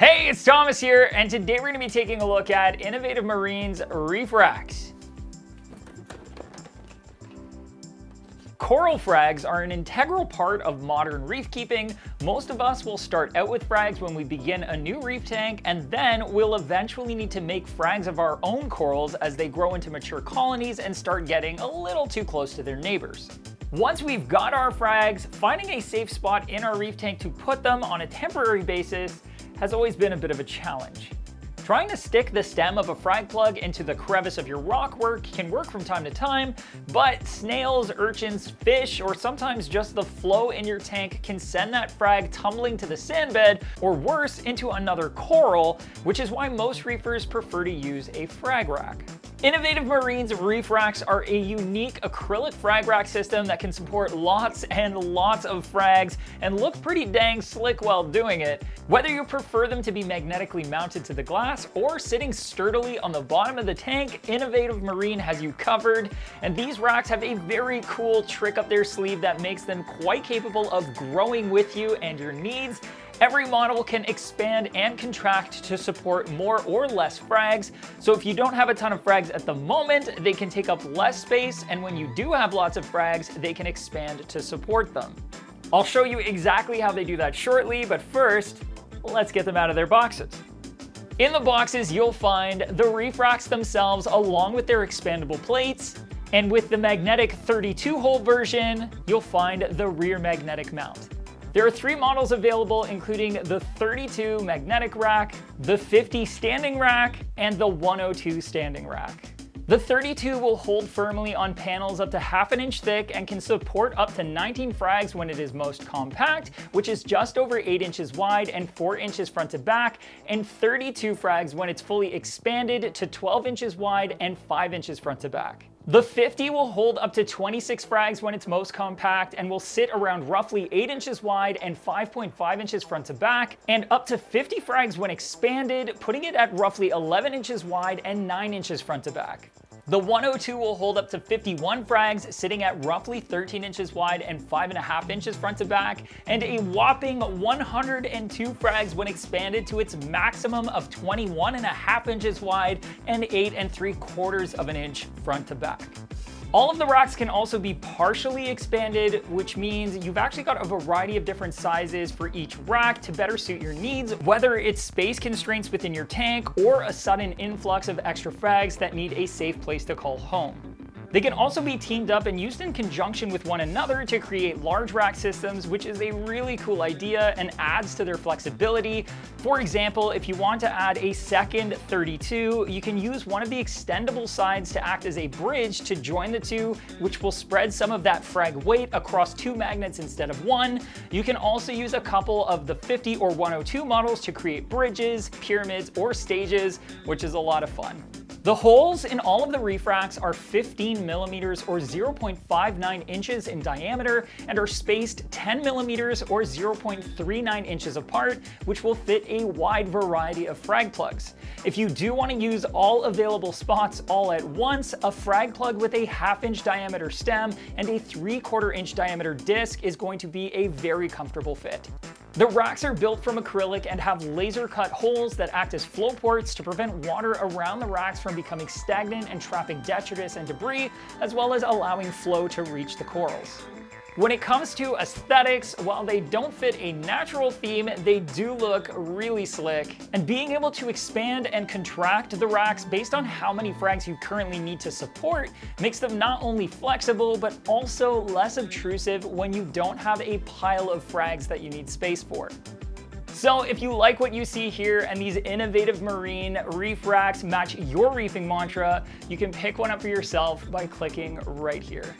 Hey, it's Thomas here, and today we're going to be taking a look at Innovative Marine's ReefRacks. Coral frags are an integral part of modern reef keeping. Most of us will start out with frags when we begin a new reef tank, and then we'll eventually need to make frags of our own corals as they grow into mature colonies and start getting a little too close to their neighbors. Once we've got our frags, finding a safe spot in our reef tank to put them on a temporary basis has always been a bit of a challenge. Trying to stick the stem of a frag plug into the crevice of your rockwork can work from time to time, but snails, urchins, fish, or sometimes just the flow in your tank can send that frag tumbling to the sandbed, or worse, into another coral, which is why most reefers prefer to use a frag rack. Innovative Marine's reef racks are a unique acrylic frag rack system that can support lots and lots of frags and look pretty dang slick while doing it. Whether you prefer them to be magnetically mounted to the glass or sitting sturdily on the bottom of the tank, Innovative Marine has you covered. And these racks have a very cool trick up their sleeve that makes them quite capable of growing with you and your needs. Every model can expand and contract to support more or less frags. So if you don't have a ton of frags at the moment, they can take up less space, and when you do have lots of frags, they can expand to support them. I'll show you exactly how they do that shortly, but first, let's get them out of their boxes. In the boxes, you'll find the reef racks themselves along with their expandable plates, and with the magnetic 32-hole version, you'll find the rear magnetic mount. There are 3 models available, including the 32 magnetic rack, the 50 standing rack, and the 102 standing rack. The 32 will hold firmly on panels up to ½ an inch thick and can support up to 19 frags when it is most compact, which is just over 8 inches wide and 4 inches front to back, and 32 frags when it's fully expanded to 12 inches wide and 5 inches front to back. The 50 will hold up to 26 frags when it's most compact and will sit around roughly 8 inches wide and 5.5 inches front to back, and up to 50 frags when expanded, putting it at roughly 11 inches wide and 9 inches front to back. The 102 will hold up to 51 frags, sitting at roughly 13 inches wide and 5.5 inches front to back, and a whopping 102 frags when expanded to its maximum of 21.5 inches wide and 8.75 of an inch front to back. All of the racks can also be partially expanded, which means you've actually got a variety of different sizes for each rack to better suit your needs, whether it's space constraints within your tank or a sudden influx of extra frags that need a safe place to call home. They can also be teamed up and used in conjunction with one another to create large rack systems, which is a really cool idea and adds to their flexibility. For example, if you want to add a second 32, you can use one of the extendable sides to act as a bridge to join the two, which will spread some of that frag weight across 2 magnets instead of 1. You can also use a couple of the 50 or 102 models to create bridges, pyramids, or stages, which is a lot of fun. The holes in all of the reef racks are 15 millimeters or 0.59 inches in diameter and are spaced 10 millimeters or 0.39 inches apart, which will fit a wide variety of frag plugs. If you do want to use all available spots all at once, a frag plug with a ½ inch diameter stem and a 3/4 inch diameter disc is going to be a very comfortable fit. The racks are built from acrylic and have laser-cut holes that act as flow ports to prevent water around the racks from becoming stagnant and trapping detritus and debris, as well as allowing flow to reach the corals. When it comes to aesthetics, while they don't fit a natural theme, they do look really slick. And being able to expand and contract the racks based on how many frags you currently need to support makes them not only flexible, but also less obtrusive when you don't have a pile of frags that you need space for. So if you like what you see here and these Innovative Marine reef racks match your reefing mantra, you can pick one up for yourself by clicking right here.